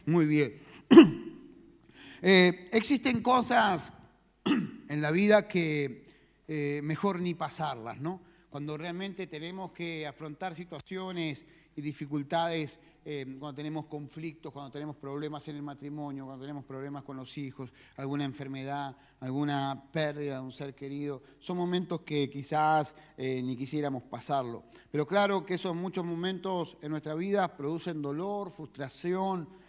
Muy bien. Existen cosas en la vida que mejor ni pasarlas, ¿no? Cuando realmente tenemos que afrontar situaciones y dificultades, cuando tenemos conflictos, cuando tenemos problemas en el matrimonio, cuando tenemos problemas con los hijos, alguna enfermedad, alguna pérdida de un ser querido, son momentos que quizás ni quisiéramos pasarlo. Pero claro que esos muchos momentos en nuestra vida producen dolor, frustración,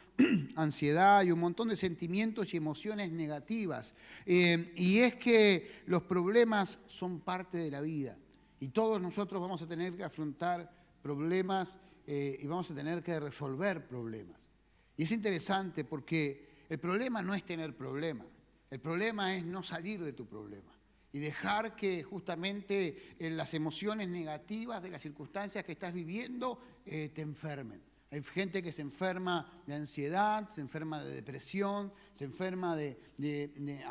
ansiedad y un montón de sentimientos y emociones negativas. Y es que los problemas son parte de la vida y todos nosotros vamos a tener que afrontar problemas y vamos a tener que resolver problemas. Y es interesante porque el problema no es tener problemas, el problema es no salir de tu problema y dejar que justamente las emociones negativas de las circunstancias que estás viviendo te enfermen. Hay gente que se enferma de ansiedad, se enferma de depresión, se enferma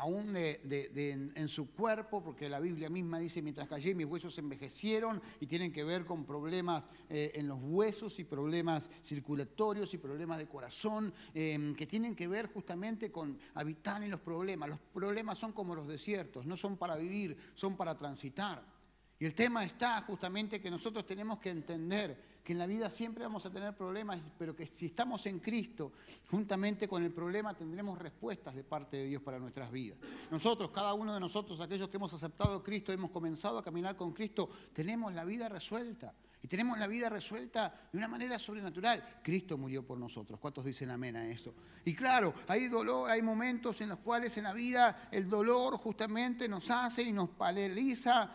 aún en su cuerpo, porque la Biblia misma dice, mientras callé mis huesos se envejecieron, y tienen que ver con problemas en los huesos y problemas circulatorios y problemas de corazón, que tienen que ver justamente con habitar en los problemas. Los problemas son como los desiertos, no son para vivir, son para transitar. Y el tema está justamente que nosotros tenemos que entender que en la vida siempre vamos a tener problemas, pero que si estamos en Cristo, juntamente con el problema tendremos respuestas de parte de Dios para nuestras vidas. Nosotros, cada uno de nosotros, aquellos que hemos aceptado a Cristo, hemos comenzado a caminar con Cristo, tenemos la vida resuelta. Y tenemos la vida resuelta de una manera sobrenatural. Cristo murió por nosotros. ¿Cuántos dicen amén a eso? Y claro, hay dolor, hay momentos en los cuales en la vida el dolor justamente nos hace y nos paraliza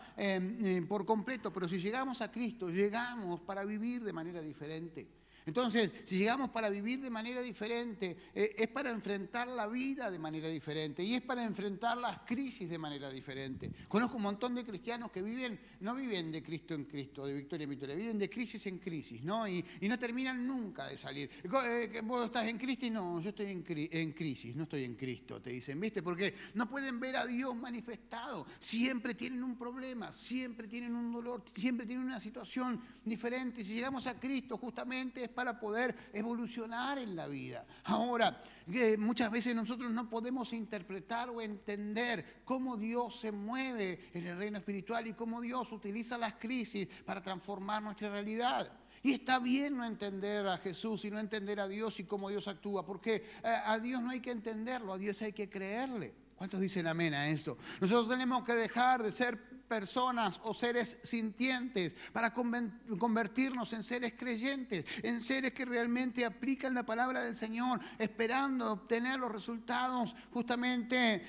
por completo. Pero si llegamos a Cristo, llegamos para vivir de manera diferente. Entonces, si llegamos para vivir de manera diferente, es para enfrentar la vida de manera diferente y es para enfrentar las crisis de manera diferente. Conozco un montón de cristianos que no viven de Cristo en Cristo, de victoria en victoria, viven de crisis en crisis, ¿no? Y no terminan nunca de salir. ¿Vos estás en crisis? No, yo estoy en crisis, no estoy en Cristo, te dicen, ¿viste? Porque no pueden ver a Dios manifestado. Siempre tienen un problema, siempre tienen un dolor, siempre tienen una situación diferente. Si llegamos a Cristo, justamente es para poder evolucionar en la vida. Ahora, muchas veces nosotros no podemos interpretar o entender cómo Dios se mueve en el reino espiritual y cómo Dios utiliza las crisis para transformar nuestra realidad. Y está bien no entender a Jesús y no entender a Dios y cómo Dios actúa, porque a Dios no hay que entenderlo, a Dios hay que creerle. ¿Cuántos dicen amén a eso? Nosotros tenemos que dejar de ser personas o seres sintientes para convertirnos en seres creyentes, en seres que realmente aplican la palabra del Señor, esperando obtener los resultados justamente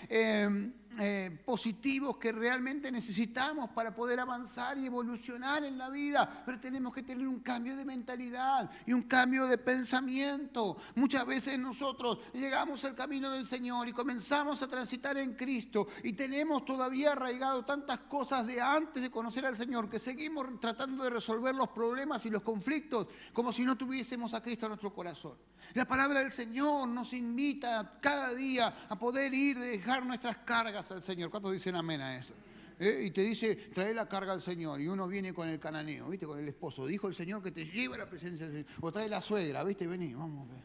positivos que realmente necesitamos para poder avanzar y evolucionar en la vida. Pero tenemos que tener un cambio de mentalidad y un cambio de pensamiento. Muchas veces nosotros llegamos al camino del Señor y comenzamos a transitar en Cristo y tenemos todavía arraigado tantas cosas de antes de conocer al Señor que seguimos tratando de resolver los problemas y los conflictos como si no tuviésemos a Cristo en nuestro corazón. La palabra del Señor nos invita cada día a poder ir, dejar nuestras cargas al Señor. ¿Cuántos dicen amén a eso? Y te dice, trae la carga al Señor. Y uno viene con el cananeo, ¿viste? Con el esposo. Dijo el Señor que te lleva a la presencia del Señor. O trae la suegra, ¿viste? Vení, vamos a ver.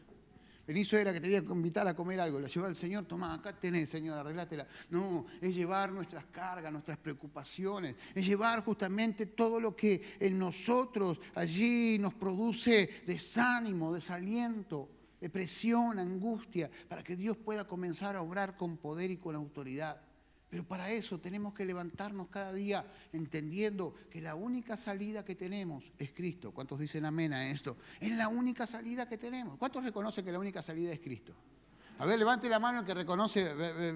Vení, suegra, que te voy a invitar a comer algo. La lleva el Señor, tomá, acá tenés, Señor, arreglátela. No, es llevar nuestras cargas, nuestras preocupaciones. Es llevar justamente todo lo que en nosotros allí nos produce desánimo, desaliento, depresión, angustia, para que Dios pueda comenzar a obrar con poder y con autoridad. Pero para eso tenemos que levantarnos cada día entendiendo que la única salida que tenemos es Cristo. ¿Cuántos dicen amén a esto? Es la única salida que tenemos. ¿Cuántos reconocen que la única salida es Cristo? A ver, levante la mano el que reconoce,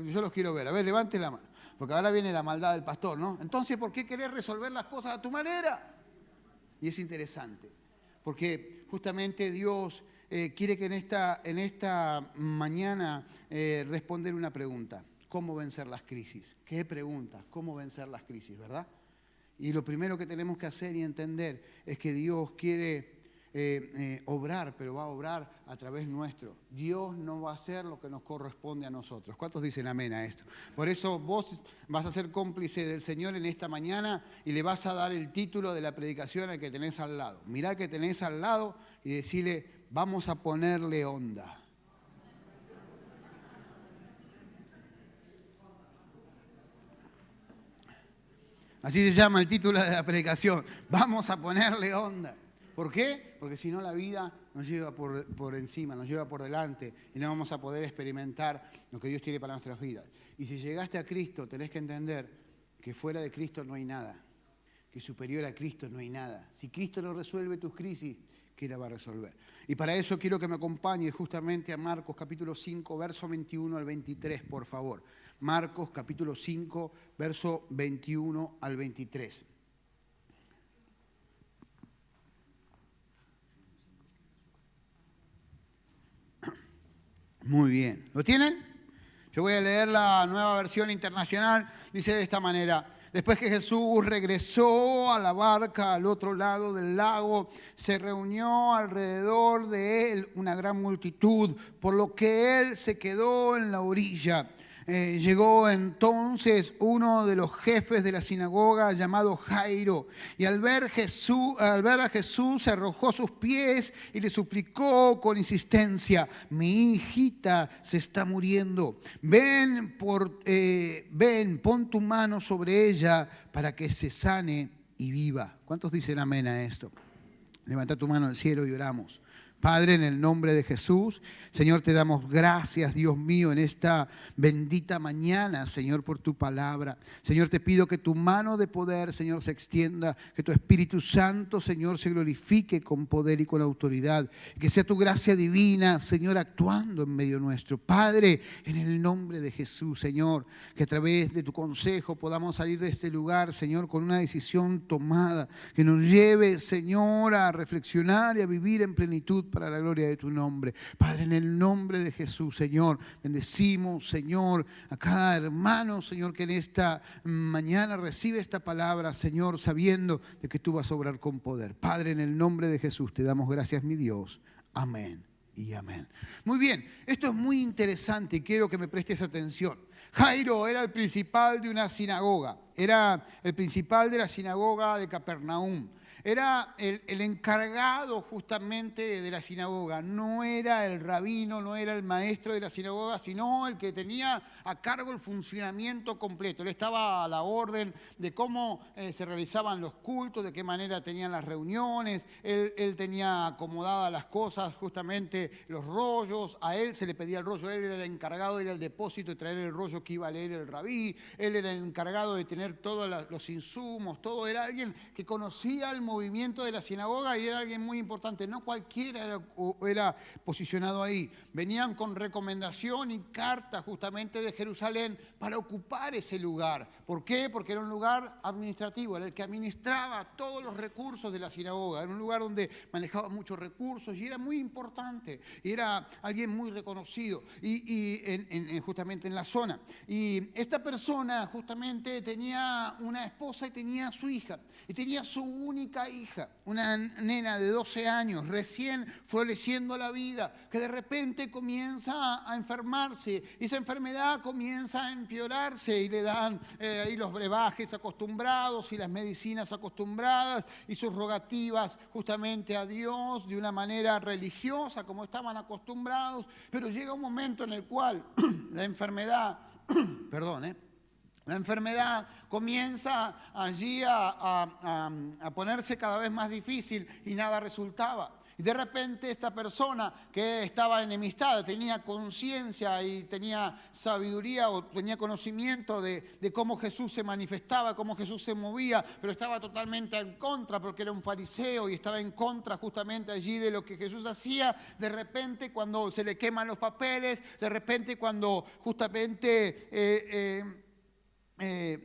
yo los quiero ver. A ver, levante la mano. Porque ahora viene la maldad del pastor, ¿no? Entonces, ¿por qué querés resolver las cosas a tu manera? Y es interesante, porque justamente Dios quiere que en esta mañana responder una pregunta. ¿Cómo vencer las crisis? ¿Qué pregunta? ¿Cómo vencer las crisis, verdad? Y lo primero que tenemos que hacer y entender es que Dios quiere obrar, pero va a obrar a través nuestro. Dios no va a hacer lo que nos corresponde a nosotros. ¿Cuántos dicen amén a esto? Por eso vos vas a ser cómplice del Señor en esta mañana y le vas a dar el título de la predicación al que tenés al lado. Mirá que tenés al lado y decirle, vamos a ponerle onda. Así se llama el título de la predicación. Vamos a ponerle onda. ¿Por qué? Porque si no la vida nos lleva por encima, nos lleva por delante y no vamos a poder experimentar lo que Dios tiene para nuestras vidas. Y si llegaste a Cristo, tenés que entender que fuera de Cristo no hay nada, que superior a Cristo no hay nada. Si Cristo no resuelve tus crisis, ¿qué la va a resolver? Y para eso quiero que me acompañe justamente a Marcos capítulo 5, verso 21 al 23, por favor. Marcos capítulo 5, verso 21 al 23. Muy bien. ¿Lo tienen? Yo voy a leer la Nueva Versión Internacional. Dice de esta manera: después que Jesús regresó a la barca al otro lado del lago, se reunió alrededor de él una gran multitud, por lo que él se quedó en la orilla. Llegó entonces uno de los jefes de la sinagoga llamado Jairo, y al ver a Jesús se arrojó a sus pies y le suplicó con insistencia: mi hijita se está muriendo, ven, pon tu mano sobre ella para que se sane y viva. ¿Cuántos dicen amén a esto? Levanta tu mano al cielo y oramos. Padre, en el nombre de Jesús, Señor, te damos gracias, Dios mío, en esta bendita mañana, Señor, por tu palabra. Señor, te pido que tu mano de poder, Señor, se extienda, que tu Espíritu Santo, Señor, se glorifique con poder y con autoridad, que sea tu gracia divina, Señor, actuando en medio nuestro. Padre, en el nombre de Jesús, Señor, que a través de tu consejo podamos salir de este lugar, Señor, con una decisión tomada, que nos lleve, Señor, a reflexionar y a vivir en plenitud para la gloria de tu nombre. Padre, en el nombre de Jesús, Señor, bendecimos, Señor, a cada hermano, Señor, que en esta mañana recibe esta palabra, Señor, sabiendo de que tú vas a obrar con poder. Padre, en el nombre de Jesús, te damos gracias, mi Dios. Amén y amén. Muy bien, esto es muy interesante y quiero que me prestes atención. Jairo era el principal de una sinagoga, era el principal de la sinagoga de Capernaum. Era el encargado justamente de la sinagoga, no era el rabino, no era el maestro de la sinagoga, sino el que tenía a cargo el funcionamiento completo. Él estaba a la orden de cómo se realizaban los cultos, de qué manera tenían las reuniones, él tenía acomodadas las cosas, justamente los rollos, a él se le pedía el rollo, él era el encargado de ir al depósito y traer el rollo que iba a leer el rabí, él era el encargado de tener todos los insumos, todo, era alguien que conocía el movimiento de la sinagoga y era alguien muy importante. No cualquiera era posicionado ahí. Venían con recomendación y carta justamente de Jerusalén para ocupar ese lugar. ¿Por qué? Porque era un lugar administrativo, era el que administraba todos los recursos de la sinagoga. Era un lugar donde manejaba muchos recursos y era muy importante. Y era alguien muy reconocido justamente en la zona. Y esta persona justamente tenía una esposa y tenía su hija. Y tenía su única hija, una nena de 12 años, recién floreciendo la vida, que de repente comienza a enfermarse. Y esa enfermedad comienza a empeorarse y le dan ahí los brebajes acostumbrados y las medicinas acostumbradas y sus rogativas justamente a Dios de una manera religiosa como estaban acostumbrados. Pero llega un momento en el cual la enfermedad, la enfermedad comienza allí a ponerse cada vez más difícil y nada resultaba. Y de repente esta persona que estaba enemistada, tenía conciencia y tenía sabiduría o tenía conocimiento de cómo Jesús se manifestaba, cómo Jesús se movía, pero estaba totalmente en contra porque era un fariseo y estaba en contra justamente allí de lo que Jesús hacía. De repente cuando se le queman los papeles, de repente cuando justamente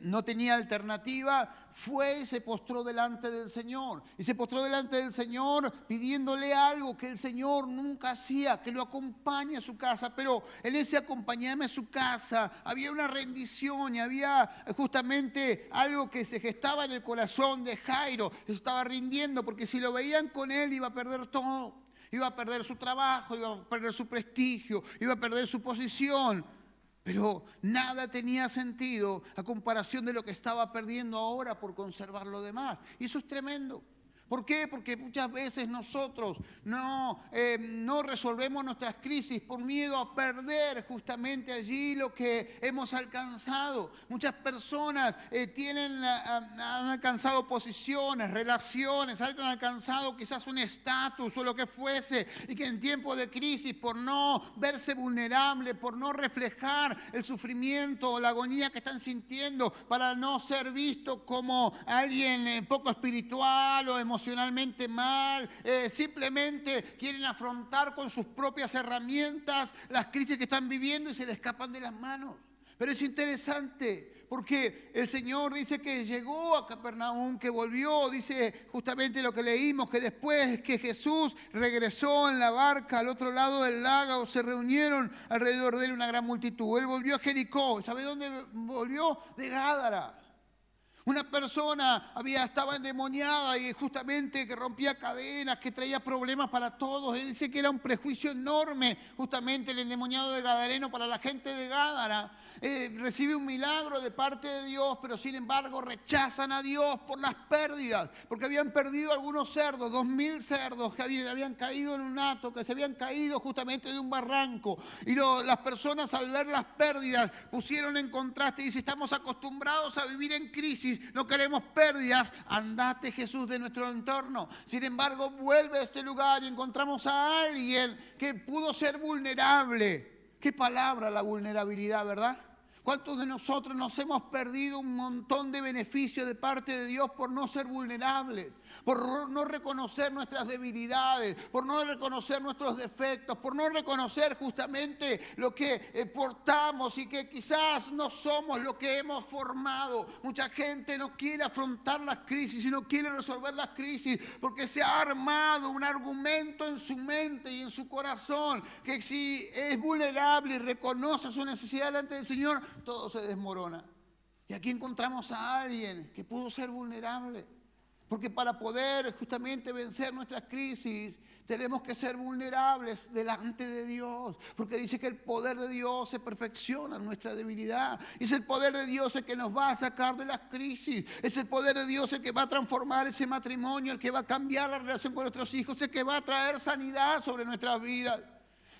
no tenía alternativa, fue y se postró delante del Señor. Y se postró delante del Señor pidiéndole algo que el Señor nunca hacía, que lo acompañe a su casa. Pero en ese acompañarme a su casa había una rendición y había justamente algo que se gestaba en el corazón de Jairo. Se estaba rindiendo porque si lo veían con él iba a perder todo. Iba a perder su trabajo, iba a perder su prestigio, iba a perder su posición. Pero nada tenía sentido a comparación de lo que estaba perdiendo ahora por conservar lo demás. Y eso es tremendo. ¿Por qué? Porque muchas veces nosotros no resolvemos nuestras crisis por miedo a perder justamente allí lo que hemos alcanzado. Muchas personas han alcanzado posiciones, relaciones, han alcanzado quizás un estatus o lo que fuese, y que en tiempos de crisis, por no verse vulnerable, por no reflejar el sufrimiento o la agonía que están sintiendo, para no ser visto como alguien poco espiritual o emocionalmente mal, simplemente quieren afrontar con sus propias herramientas las crisis que están viviendo y se les escapan de las manos. Pero es interesante porque el Señor dice que llegó a Capernaum, que volvió, dice justamente lo que leímos, que después que Jesús regresó en la barca al otro lado del lago, se reunieron alrededor de él una gran multitud. Él volvió a Jericó. ¿Sabe dónde volvió? De Gádara. Una persona estaba endemoniada y justamente que rompía cadenas, que traía problemas para todos. Él dice que era un prejuicio enorme justamente el endemoniado de Gadareno para la gente de Gádara. Recibe un milagro de parte de Dios, pero sin embargo rechazan a Dios por las pérdidas, porque habían perdido algunos cerdos, 2000 cerdos que habían caído en un hato, que se habían caído justamente de un barranco. Y las personas al ver las pérdidas pusieron en contraste y dice: estamos acostumbrados a vivir en crisis, no queremos pérdidas, andate Jesús de nuestro entorno. Sin embargo, vuelve a este lugar y encontramos a alguien que pudo ser vulnerable. Qué palabra la vulnerabilidad, ¿verdad? ¿Cuántos de nosotros nos hemos perdido un montón de beneficios de parte de Dios por no ser vulnerables, por no reconocer nuestras debilidades, por no reconocer nuestros defectos, por no reconocer justamente lo que portamos y que quizás no somos lo que hemos formado? Mucha gente no quiere afrontar las crisis y no quiere resolver las crisis porque se ha armado un argumento en su mente y en su corazón que si es vulnerable y reconoce su necesidad delante del Señor, todo se desmorona. Y aquí encontramos a alguien que pudo ser vulnerable. Porque para poder justamente vencer nuestras crisis, tenemos que ser vulnerables delante de Dios. Porque dice que el poder de Dios se perfecciona en nuestra debilidad. Es el poder de Dios el que nos va a sacar de las crisis. Es el poder de Dios el que va a transformar ese matrimonio, el que va a cambiar la relación con nuestros hijos, el que va a traer sanidad sobre nuestras vidas.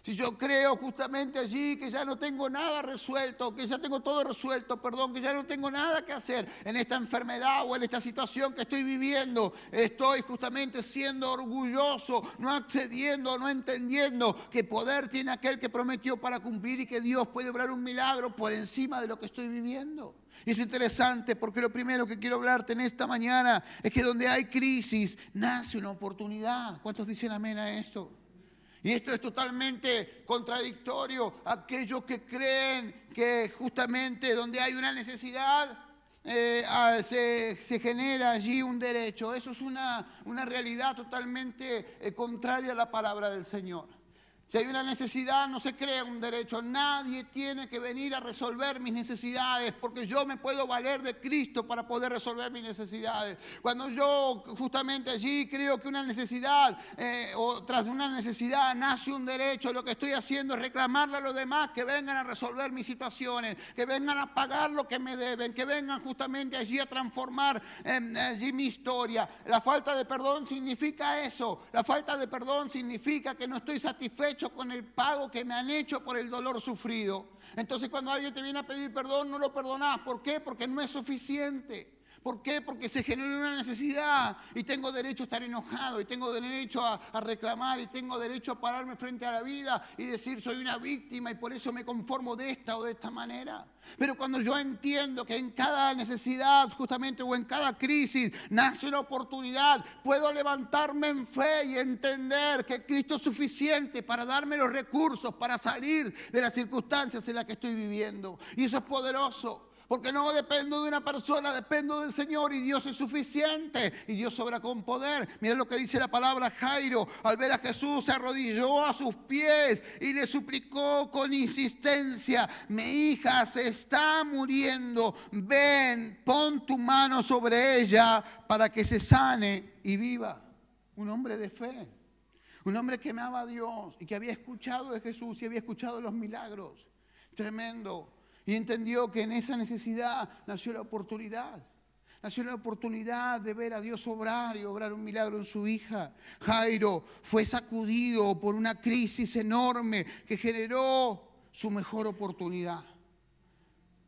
Si yo creo justamente allí que ya no tengo nada resuelto, que ya tengo todo resuelto, que ya no tengo nada que hacer en esta enfermedad o en esta situación que estoy viviendo, estoy justamente siendo orgulloso, no accediendo, no entendiendo que poder tiene aquel que prometió para cumplir y que Dios puede obrar un milagro por encima de lo que estoy viviendo. Y es interesante porque lo primero que quiero hablarte en esta mañana es que donde hay crisis nace una oportunidad. ¿Cuántos dicen amén a esto? Y esto es totalmente contradictorio a aquellos que creen que justamente donde hay una necesidad se genera allí un derecho. Eso es una realidad totalmente contraria a la palabra del Señor. Si hay una necesidad, no se crea un derecho. Nadie tiene que venir a resolver mis necesidades, porque yo me puedo valer de Cristo para poder resolver mis necesidades. Cuando yo justamente allí creo que una necesidad o tras de una necesidad nace un derecho, lo que estoy haciendo es reclamarle a los demás que vengan a resolver mis situaciones, que vengan a pagar lo que me deben, que vengan justamente allí a transformar allí mi historia. La falta de perdón significa eso. La falta de perdón significa que no estoy satisfecho con el pago que me han hecho por el dolor sufrido. Entonces cuando alguien te viene a pedir perdón, no lo perdonás. ¿Por qué? Porque no es suficiente. ¿Por qué? Porque se genera una necesidad y tengo derecho a estar enojado y tengo derecho a reclamar y tengo derecho a pararme frente a la vida y decir soy una víctima y por eso me conformo de esta o de esta manera. Pero cuando yo entiendo que en cada necesidad justamente o en cada crisis nace una oportunidad, puedo levantarme en fe y entender que Cristo es suficiente para darme los recursos para salir de las circunstancias en las que estoy viviendo. Y eso es poderoso. Porque no dependo de una persona, dependo del Señor y Dios es suficiente y Dios obra con poder. Mira lo que dice la palabra. Jairo, al ver a Jesús, se arrodilló a sus pies y le suplicó con insistencia: mi hija se está muriendo, ven, pon tu mano sobre ella para que se sane y viva. Un hombre de fe, un hombre que amaba a Dios y que había escuchado de Jesús y había escuchado los milagros. Tremendo. Y entendió que en esa necesidad nació la oportunidad. Nació la oportunidad de ver a Dios obrar y obrar un milagro en su hija. Jairo fue sacudido por una crisis enorme que generó su mejor oportunidad.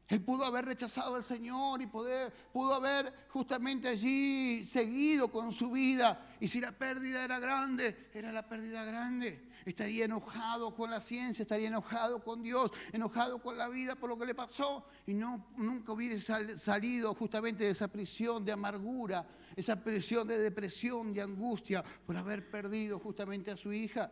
Él pudo haber rechazado al Señor y pudo haber justamente allí seguido con su vida. Y si la pérdida era grande, era la pérdida grande. Estaría enojado con la ciencia, estaría enojado con Dios, enojado con la vida por lo que le pasó. Y nunca hubiese salido justamente de esa prisión de amargura, esa prisión de depresión, de angustia, por haber perdido justamente a su hija.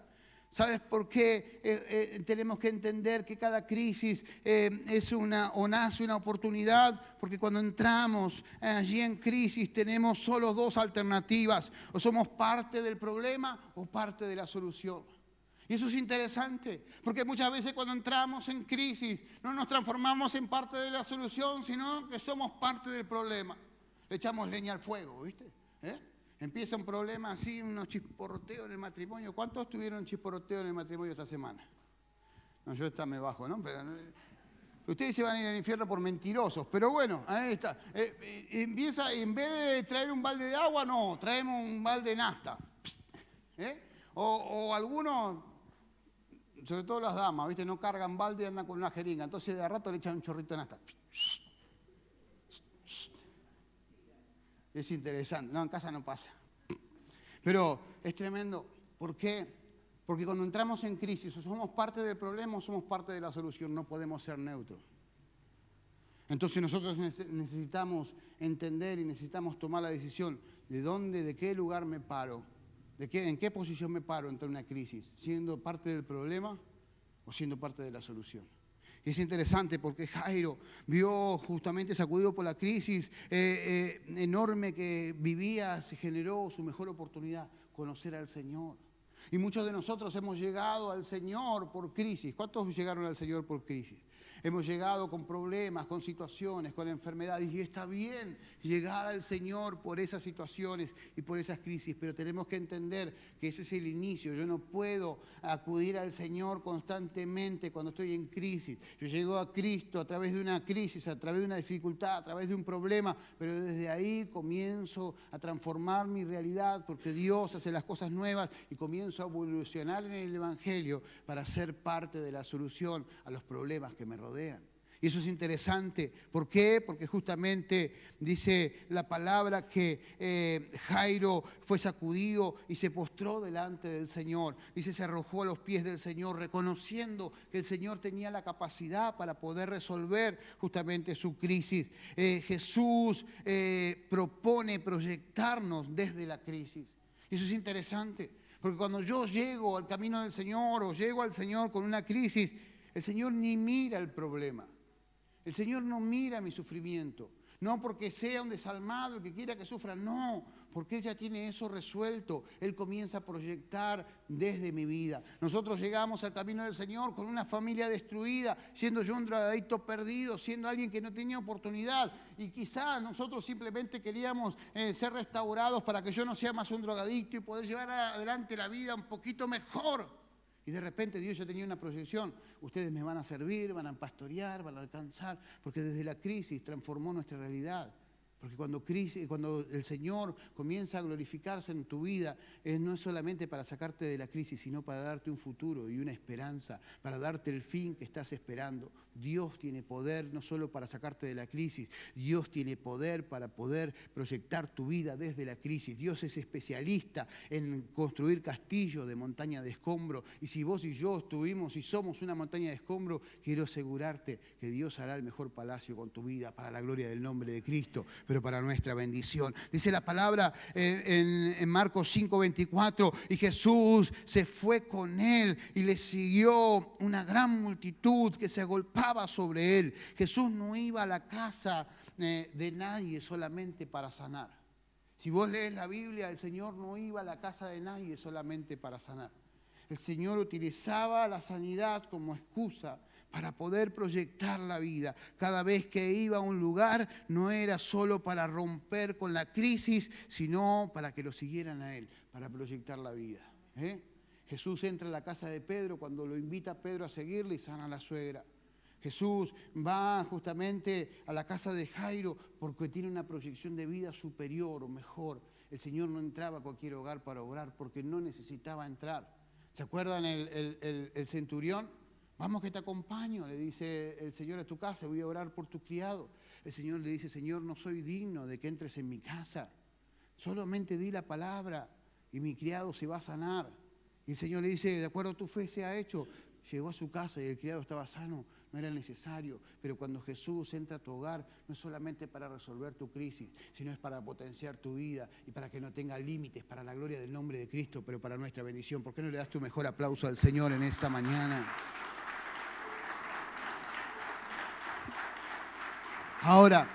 ¿Sabes por qué tenemos que entender que cada crisis nace una oportunidad? Porque cuando entramos allí en crisis tenemos solo dos alternativas. O somos parte del problema o parte de la solución. Y eso es interesante, porque muchas veces cuando entramos en crisis no nos transformamos en parte de la solución, sino que somos parte del problema. Le echamos leña al fuego, ¿viste? Empieza un problema así, unos chisporroteos en el matrimonio. ¿Cuántos tuvieron chisporroteo en el matrimonio esta semana? No, yo esta me bajo, ¿no? Pero, ustedes se van a ir al infierno por mentirosos, pero bueno, ahí está. Empieza, en vez de traer un balde de agua, no, traemos un balde de nafta. O algunos, sobre todo las damas, ¿viste? No cargan balde y andan con una jeringa. Entonces de a rato le echan un chorrito de nafta. Es interesante. No, en casa no pasa. Pero es tremendo. ¿Por qué? Porque cuando entramos en crisis, o somos parte del problema o somos parte de la solución. No podemos ser neutros. Entonces nosotros necesitamos entender y necesitamos tomar la decisión de dónde, de qué lugar me paro, en qué posición me paro ante una crisis, siendo parte del problema o siendo parte de la solución. Es interesante porque Jairo vio justamente sacudido por la crisis enorme que vivía, se generó su mejor oportunidad, conocer al Señor. Y muchos de nosotros hemos llegado al Señor por crisis. ¿Cuántos llegaron al Señor por crisis? Hemos llegado con problemas, con situaciones, con enfermedades, y está bien llegar al Señor por esas situaciones y por esas crisis, pero tenemos que entender que ese es el inicio. Yo no puedo acudir al Señor constantemente cuando estoy en crisis. Yo llego a Cristo a través de una crisis, a través de una dificultad, a través de un problema, pero desde ahí comienzo a transformar mi realidad porque Dios hace las cosas nuevas y comienzo a evolucionar en el Evangelio para ser parte de la solución a los problemas que me rodean. Y eso es interesante. ¿Por qué? Porque justamente dice la palabra que Jairo fue sacudido y se postró delante del Señor. Dice, se arrojó a los pies del Señor, reconociendo que el Señor tenía la capacidad para poder resolver justamente su crisis. Jesús propone proyectarnos desde la crisis. Y eso es interesante, porque cuando yo llego al camino del Señor o llego al Señor con una crisis, el Señor ni mira el problema. El Señor no mira mi sufrimiento. No porque sea un desalmado el que quiera que sufra, no, porque Él ya tiene eso resuelto. Él comienza a proyectar desde mi vida. Nosotros llegamos al camino del Señor con una familia destruida, siendo yo un drogadicto perdido, siendo alguien que no tenía oportunidad. Y quizás nosotros simplemente queríamos ser restaurados para que yo no sea más un drogadicto y poder llevar adelante la vida un poquito mejor. Y de repente Dios ya tenía una proyección. Ustedes me van a servir, van a pastorear, van a alcanzar, porque desde la crisis transformó nuestra realidad. Porque cuando el Señor comienza a glorificarse en tu vida, no es solamente para sacarte de la crisis, sino para darte un futuro y una esperanza, para darte el fin que estás esperando. Dios tiene poder no solo para sacarte de la crisis, Dios tiene poder para poder proyectar tu vida desde la crisis. Dios es especialista en construir castillos de montaña de escombro. Y si vos y yo estuvimos y somos una montaña de escombro, quiero asegurarte que Dios hará el mejor palacio con tu vida para la gloria del nombre de Cristo, pero para nuestra bendición. Dice la palabra en Marcos 5:24, y Jesús se fue con él y le siguió una gran multitud que se agolpaba sobre él. Jesús no iba a la casa de nadie solamente para sanar. Si vos lees la Biblia, el Señor no iba a la casa de nadie solamente para sanar. El Señor utilizaba la sanidad como excusa para poder proyectar la vida. Cada vez que iba a un lugar, no era solo para romper con la crisis, sino para que lo siguieran a Él, para proyectar la vida. Jesús entra a la casa de Pedro cuando lo invita a Pedro a seguirle y sana a la suegra. Jesús va justamente a la casa de Jairo porque tiene una proyección de vida superior o mejor. El Señor no entraba a cualquier hogar para orar porque no necesitaba entrar. ¿Se acuerdan el centurión? Vamos que te acompaño, le dice el Señor a tu casa, voy a orar por tu criado. El Señor le dice, Señor, no soy digno de que entres en mi casa. Solamente di la palabra y mi criado se va a sanar. Y el Señor le dice, de acuerdo a tu fe se ha hecho. Llegó a su casa y el criado estaba sano, no era necesario. Pero cuando Jesús entra a tu hogar, no es solamente para resolver tu crisis, sino es para potenciar tu vida y para que no tenga límites, para la gloria del nombre de Cristo, pero para nuestra bendición. ¿Por qué no le das tu mejor aplauso al Señor en esta mañana? Ahora,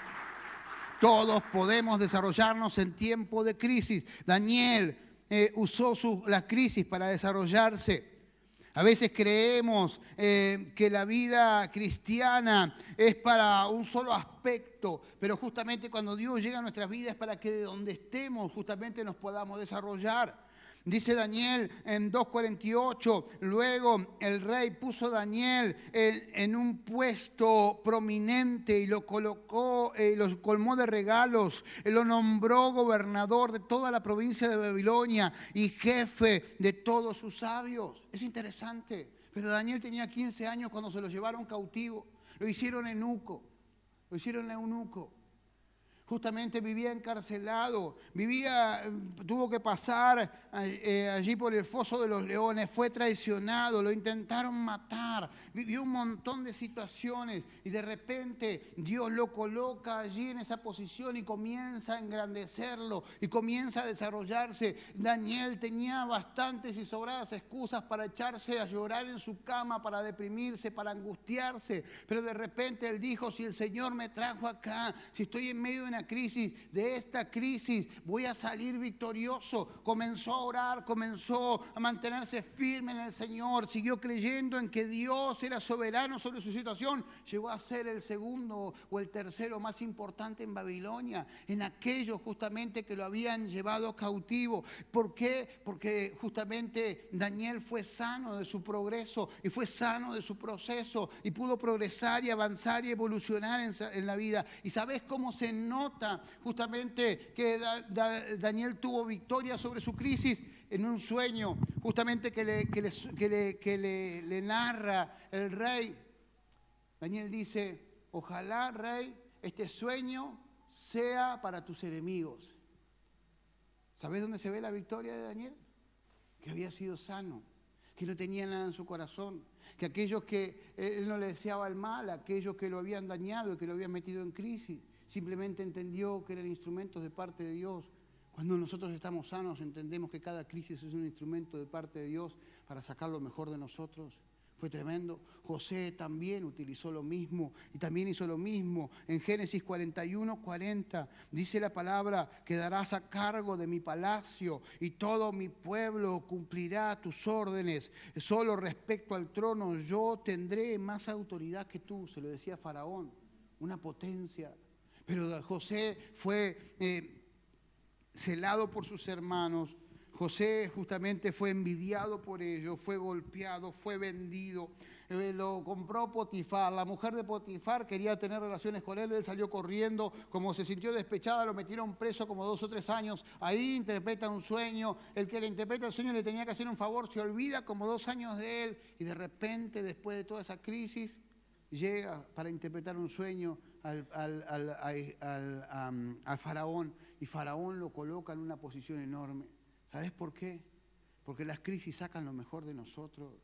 todos podemos desarrollarnos en tiempo de crisis. Daniel usó la crisis para desarrollarse. A veces creemos que la vida cristiana es para un solo aspecto, pero justamente cuando Dios llega a nuestras vidas es para que de donde estemos justamente nos podamos desarrollar. Dice Daniel en 2:48, luego el rey puso a Daniel en un puesto prominente y lo colocó, lo colmó de regalos, lo nombró gobernador de toda la provincia de Babilonia y jefe de todos sus sabios. Es interesante, pero Daniel tenía 15 años cuando se lo llevaron cautivo, lo hicieron eunuco. Justamente vivía encarcelado, tuvo que pasar allí por el foso de los leones, fue traicionado, lo intentaron matar, vivió un montón de situaciones y de repente Dios lo coloca allí en esa posición y comienza a engrandecerlo y comienza a desarrollarse. Daniel tenía bastantes y sobradas excusas para echarse a llorar en su cama, para deprimirse, para angustiarse, pero de repente él dijo, si el Señor me trajo acá, si estoy en medio de una crisis, de esta crisis voy a salir victorioso. Comenzó a orar, comenzó a mantenerse firme en el Señor, siguió creyendo en que Dios era soberano sobre su situación. Llegó a ser el segundo o el tercero más importante en Babilonia, en aquellos justamente que lo habían llevado cautivo. ¿Por qué? Porque justamente Daniel fue sano de su progreso y fue sano de su proceso y pudo progresar y avanzar y evolucionar en la vida. ¿Y sabes cómo se nota justamente que Daniel tuvo victoria sobre su crisis? En un sueño justamente que le narra el rey. Daniel dice, ojalá, rey, este sueño sea para tus enemigos. ¿Sabes dónde se ve la victoria de Daniel? Que había sido sano, que no tenía nada en su corazón, que aquellos que él no le deseaba el mal, aquellos que lo habían dañado y que lo habían metido en crisis, simplemente entendió que eran instrumentos de parte de Dios. Cuando nosotros estamos sanos, entendemos que cada crisis es un instrumento de parte de Dios para sacar lo mejor de nosotros. Fue tremendo. José también utilizó lo mismo y también hizo lo mismo. En Génesis 41:40 dice la palabra, quedarás a cargo de mi palacio y todo mi pueblo cumplirá tus órdenes. Solo respecto al trono yo tendré más autoridad que tú, se lo decía a Faraón, una potencia. Pero José fue celado por sus hermanos. José justamente fue envidiado por ellos, fue golpeado, fue vendido. Lo compró Potifar. La mujer de Potifar quería tener relaciones con él. Él salió corriendo. Como se sintió despechada, lo metieron preso como 2 o 3 años. Ahí interpreta un sueño. El que le interpreta el sueño le tenía que hacer un favor. Se olvida como 2 años de él. Y de repente, después de toda esa crisis, llega para interpretar un sueño al Faraón. Y Faraón lo coloca en una posición enorme. ¿Sabes por qué? Porque las crisis sacan lo mejor de nosotros.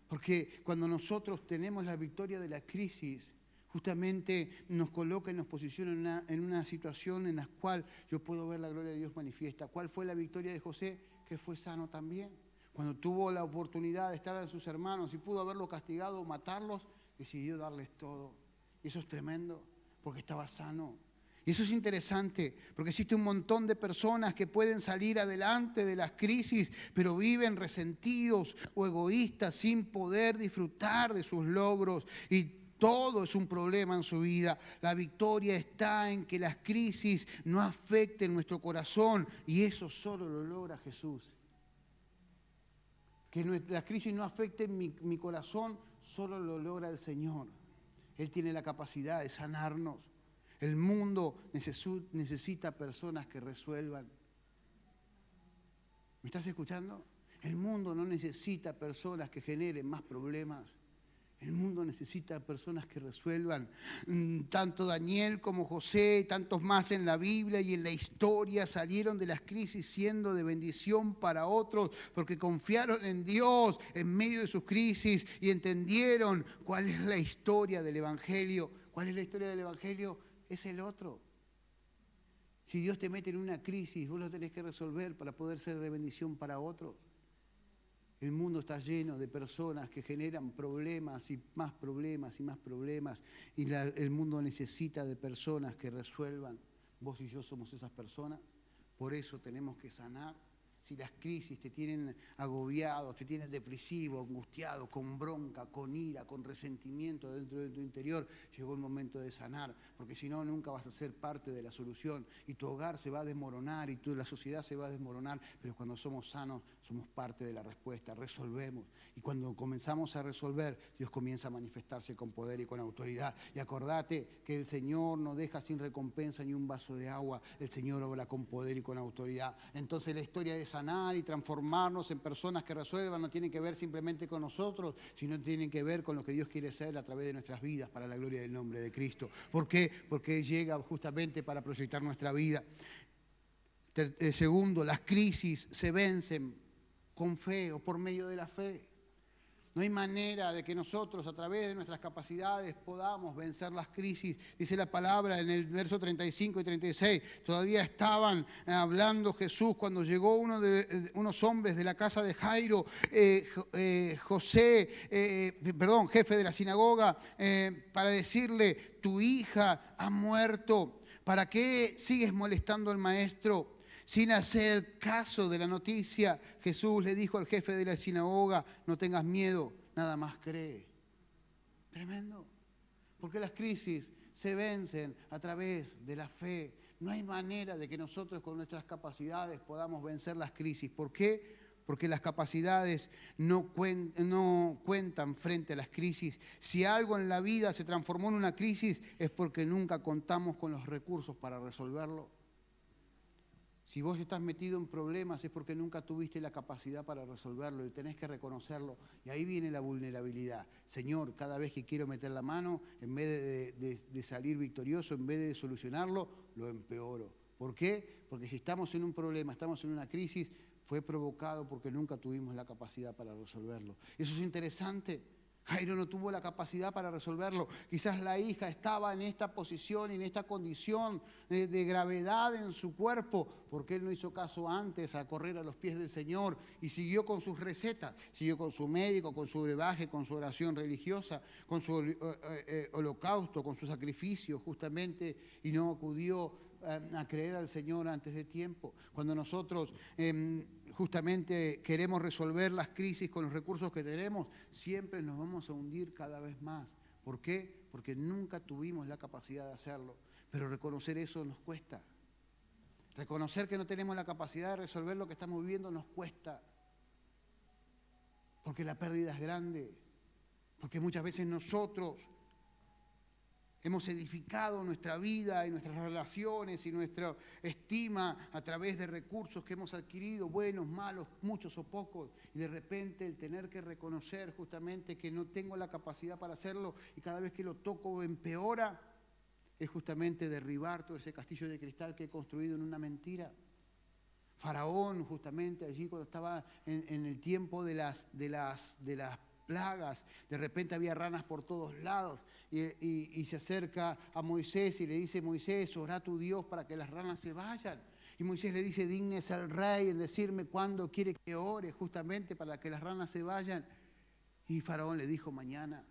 Porque cuando nosotros tenemos la victoria de la crisis, justamente nos coloca y nos posiciona en una situación en la cual yo puedo ver la gloria de Dios manifiesta. ¿Cuál fue la victoria de José? Que fue sano también. Cuando tuvo la oportunidad de estar a sus hermanos y pudo haberlos castigado o matarlos, decidió darles todo. Y eso es tremendo, porque estaba sano. Y eso es interesante, porque existe un montón de personas que pueden salir adelante de las crisis, pero viven resentidos o egoístas sin poder disfrutar de sus logros. Y todo es un problema en su vida. La victoria está en que las crisis no afecten nuestro corazón, y eso solo lo logra Jesús. Que las crisis no afecten mi corazón, solo lo logra el Señor. Él tiene la capacidad de sanarnos. El mundo necesita personas que resuelvan. ¿Me estás escuchando? El mundo no necesita personas que generen más problemas. El mundo necesita personas que resuelvan. Tanto Daniel como José y tantos más en la Biblia y en la historia salieron de las crisis siendo de bendición para otros porque confiaron en Dios en medio de sus crisis y entendieron cuál es la historia del Evangelio. ¿Cuál es la historia del Evangelio? Es el otro. Si Dios te mete en una crisis, vos lo tenés que resolver para poder ser de bendición para otros. El mundo está lleno de personas que generan problemas y más problemas y más problemas. Y el mundo necesita de personas que resuelvan. Vos y yo somos esas personas. Por eso tenemos que sanar. Si las crisis te tienen agobiado, te tienen depresivo, angustiado, con bronca, con ira, con resentimiento dentro de tu interior, llegó el momento de sanar, porque si no, nunca vas a ser parte de la solución y tu hogar se va a desmoronar y la sociedad se va a desmoronar, pero cuando somos sanos, somos parte de la respuesta, resolvemos. Y cuando comenzamos a resolver, Dios comienza a manifestarse con poder y con autoridad. Y acordate que el Señor no deja sin recompensa ni un vaso de agua, el Señor obra con poder y con autoridad. Entonces la historia de sanar y transformarnos en personas que resuelvan no tiene que ver simplemente con nosotros, sino tienen que ver con lo que Dios quiere hacer a través de nuestras vidas para la gloria del nombre de Cristo. ¿Por qué? Porque Él llega justamente para proyectar nuestra vida. Segundo, las crisis se vencen con fe o por medio de la fe. No hay manera de que nosotros a través de nuestras capacidades podamos vencer las crisis. Dice la palabra en el verso 35 y 36. Todavía estaban hablando Jesús cuando llegó unos hombres de la casa de Jairo, jefe de la sinagoga, para decirle, tu hija ha muerto. ¿Para qué sigues molestando al maestro? Sin hacer caso de la noticia, Jesús le dijo al jefe de la sinagoga, no tengas miedo, nada más cree. Tremendo. Porque las crisis se vencen a través de la fe. No hay manera de que nosotros con nuestras capacidades podamos vencer las crisis. ¿Por qué? Porque las capacidades no cuentan frente a las crisis. Si algo en la vida se transformó en una crisis es porque nunca contamos con los recursos para resolverlo. Si vos estás metido en problemas es porque nunca tuviste la capacidad para resolverlo y tenés que reconocerlo. Y ahí viene la vulnerabilidad. Señor, cada vez que quiero meter la mano, en vez de salir victorioso, en vez de solucionarlo, lo empeoro. ¿Por qué? Porque si estamos en un problema, estamos en una crisis, fue provocado porque nunca tuvimos la capacidad para resolverlo. Eso es interesante. Jairo no tuvo la capacidad para resolverlo. Quizás la hija estaba en esta posición, en esta condición de gravedad en su cuerpo, porque él no hizo caso antes a correr a los pies del Señor y siguió con sus recetas, siguió con su médico, con su brebaje, con su oración religiosa, con su holocausto, con su sacrificio justamente, y no acudió a creer al Señor antes de tiempo. Cuando nosotros justamente queremos resolver las crisis con los recursos que tenemos, siempre nos vamos a hundir cada vez más. ¿Por qué? Porque nunca tuvimos la capacidad de hacerlo. Pero reconocer eso nos cuesta. Reconocer que no tenemos la capacidad de resolver lo que estamos viviendo nos cuesta. Porque la pérdida es grande. Porque muchas veces nosotros hemos edificado nuestra vida y nuestras relaciones y nuestra estima a través de recursos que hemos adquirido, buenos, malos, muchos o pocos. Y de repente el tener que reconocer justamente que no tengo la capacidad para hacerlo y cada vez que lo toco empeora, es justamente derribar todo ese castillo de cristal que he construido en una mentira. Faraón justamente allí cuando estaba en el tiempo de las plagas, de repente había ranas por todos lados y se acerca a Moisés y le dice, Moisés, orá a tu Dios para que las ranas se vayan. Y Moisés le dice, dígnese al rey en decirme cuándo quiere que ore justamente para que las ranas se vayan. Y Faraón le dijo, mañana.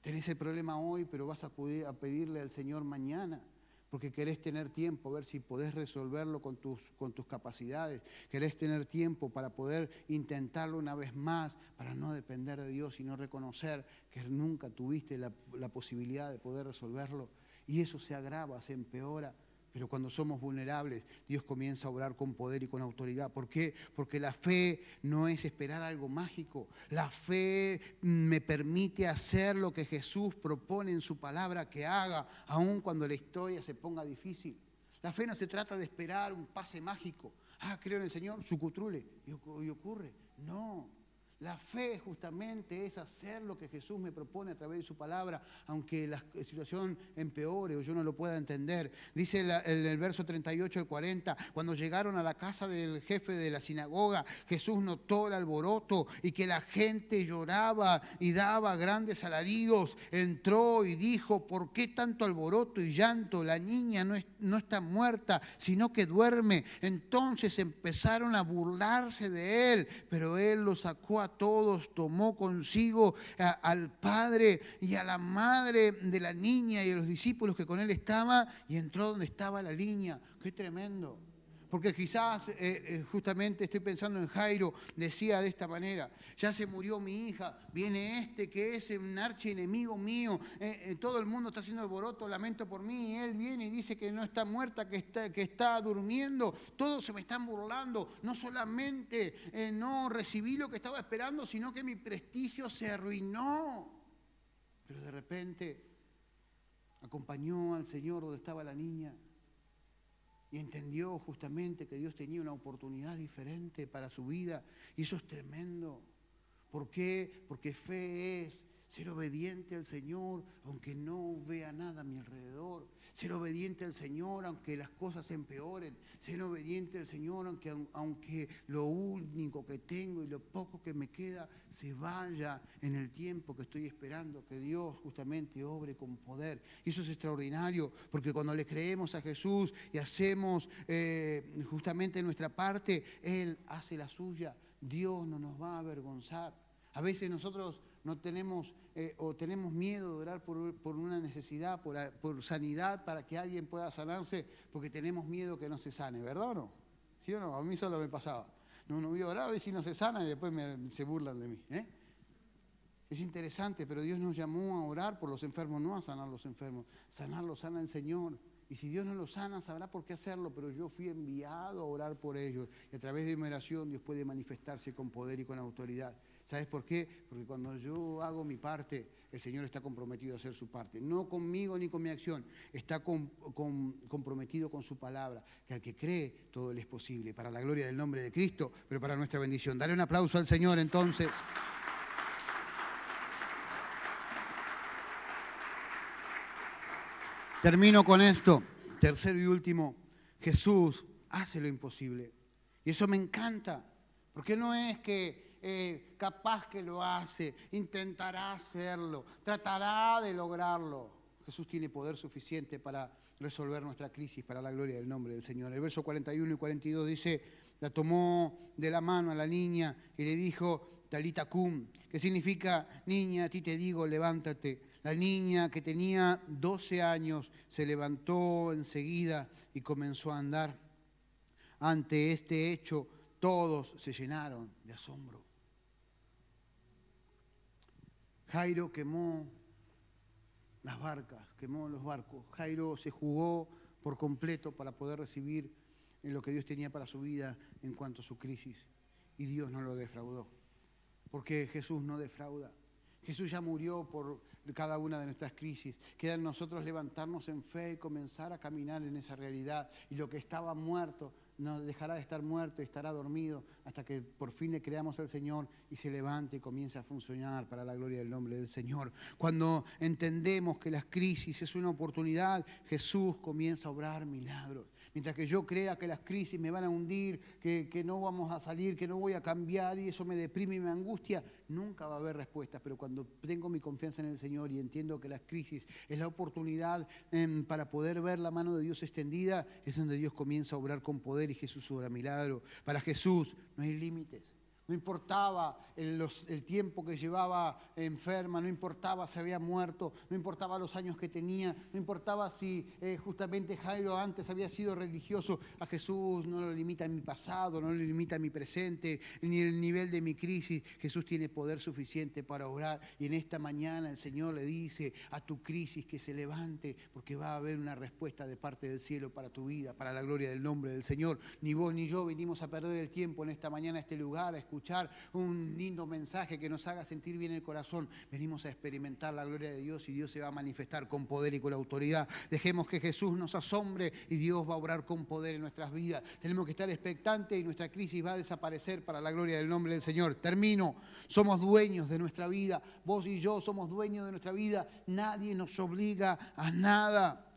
Tenés el problema hoy, pero vas a pedirle al Señor mañana. Porque querés tener tiempo, a ver si podés resolverlo con tus capacidades. Querés tener tiempo para poder intentarlo una vez más, para no depender de Dios y no reconocer que nunca tuviste la posibilidad de poder resolverlo. Y eso se agrava, se empeora. Pero cuando somos vulnerables, Dios comienza a obrar con poder y con autoridad. ¿Por qué? Porque la fe no es esperar algo mágico. La fe me permite hacer lo que Jesús propone en su palabra que haga, aun cuando la historia se ponga difícil. La fe no se trata de esperar un pase mágico. Creo en el Señor, sucutrule, y ocurre. No. La fe justamente es hacer lo que Jesús me propone a través de su palabra, aunque la situación empeore o yo no lo pueda entender. Dice en el verso 38 al 40, cuando llegaron a la casa del jefe de la sinagoga, Jesús notó el alboroto y que la gente lloraba y daba grandes alaridos. Entró y dijo, ¿por qué tanto alboroto y llanto? La niña no está muerta, sino que duerme. Entonces empezaron a burlarse de él, pero él los sacó a todos, tomó consigo al padre y a la madre de la niña y a los discípulos que con él estaban y entró donde estaba la niña. ¡Qué tremendo! Porque quizás, justamente estoy pensando en Jairo, decía de esta manera, ya se murió mi hija, viene este que es un archienemigo mío, todo el mundo está haciendo alboroto, lamento por mí, y él viene y dice que no está muerta, que está durmiendo, todos se me están burlando, no solamente no recibí lo que estaba esperando, sino que mi prestigio se arruinó. Pero de repente acompañó al Señor donde estaba la niña, y entendió justamente que Dios tenía una oportunidad diferente para su vida. Y eso es tremendo. ¿Por qué? Porque fe es ser obediente al Señor aunque no vea nada a mi alrededor. Ser obediente al Señor aunque las cosas se empeoren. Ser obediente al Señor aunque lo único que tengo y lo poco que me queda se vaya en el tiempo que estoy esperando que Dios justamente obre con poder. Y eso es extraordinario, porque cuando le creemos a Jesús y hacemos justamente nuestra parte, Él hace la suya. Dios no nos va a avergonzar. A veces nosotros no tenemos o tenemos miedo de orar por una necesidad, por sanidad, para que alguien pueda sanarse, porque tenemos miedo que no se sane, ¿verdad o no? ¿Sí o no? A mí solo me pasaba. No voy a orar a ver si no se sana y después se burlan de mí. Es interesante, pero Dios nos llamó a orar por los enfermos, no a sanar los enfermos. Sanarlos sana el Señor. Y si Dios no los sana, sabrá por qué hacerlo, pero yo fui enviado a orar por ellos. Y a través de mi oración Dios puede manifestarse con poder y con autoridad. ¿Sabes por qué? Porque cuando yo hago mi parte, el Señor está comprometido a hacer su parte. No conmigo ni con mi acción, está comprometido con su palabra. Que al que cree, todo le es posible. Para la gloria del nombre de Cristo, pero para nuestra bendición. Dale un aplauso al Señor entonces. Termino con esto. Tercero y último, Jesús hace lo imposible. Y eso me encanta, porque no es que capaz que lo hace, intentará hacerlo, tratará de lograrlo. Jesús tiene poder suficiente para resolver nuestra crisis, para la gloria del nombre del Señor. El verso 41 y 42 dice, la tomó de la mano a la niña y le dijo, Talita cum, que significa, niña, a ti te digo, levántate. La niña, que tenía 12 años, se levantó enseguida y comenzó a andar. Ante este hecho, todos se llenaron de asombro. Jairo quemó las barcas, quemó los barcos. Jairo se jugó por completo para poder recibir lo que Dios tenía para su vida en cuanto a su crisis. Y Dios no lo defraudó, porque Jesús no defrauda. Jesús ya murió por cada una de nuestras crisis. Queda en nosotros levantarnos en fe y comenzar a caminar en esa realidad. Y lo que estaba muerto no dejará de estar muerto y estará dormido hasta que por fin le creamos al Señor y se levante y comience a funcionar para la gloria del nombre del Señor. Cuando entendemos que las crisis es una oportunidad, Jesús comienza a obrar milagros. Mientras que yo crea que las crisis me van a hundir, que no vamos a salir, que no voy a cambiar y eso me deprime y me angustia, nunca va a haber respuestas. Pero cuando tengo mi confianza en el Señor y entiendo que las crisis es la oportunidad para poder ver la mano de Dios extendida, es donde Dios comienza a obrar con poder y Jesús obra milagro. Para Jesús no hay límites. No importaba el tiempo que llevaba enferma, no importaba si había muerto, no importaba los años que tenía, no importaba si justamente Jairo antes había sido religioso. A Jesús no lo limita mi pasado, no lo limita mi presente, ni el nivel de mi crisis. Jesús tiene poder suficiente para obrar. Y en esta mañana el Señor le dice a tu crisis que se levante, porque va a haber una respuesta de parte del cielo para tu vida, para la gloria del nombre del Señor. Ni vos ni yo venimos a perder el tiempo en esta mañana a este lugar, a escuchar un lindo mensaje que nos haga sentir bien el corazón. Venimos a experimentar la gloria de Dios y Dios se va a manifestar con poder y con autoridad. Dejemos que Jesús nos asombre y Dios va a obrar con poder en nuestras vidas. Tenemos que estar expectantes y nuestra crisis va a desaparecer para la gloria del nombre del Señor. Termino. Somos dueños de nuestra vida. Vos y yo somos dueños de nuestra vida. Nadie nos obliga a nada.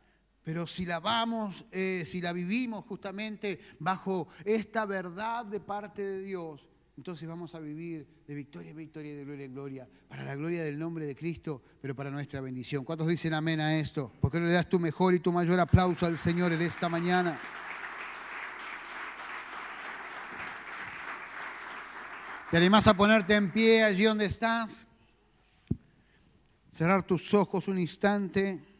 Pero si la vivimos justamente bajo esta verdad de parte de Dios, entonces vamos a vivir de victoria en victoria y de gloria en gloria, para la gloria del nombre de Cristo, pero para nuestra bendición. ¿Cuántos dicen amén a esto? ¿Por qué no le das tu mejor y tu mayor aplauso al Señor en esta mañana? ¿Te animás a ponerte en pie allí donde estás? Cerrar tus ojos un instante.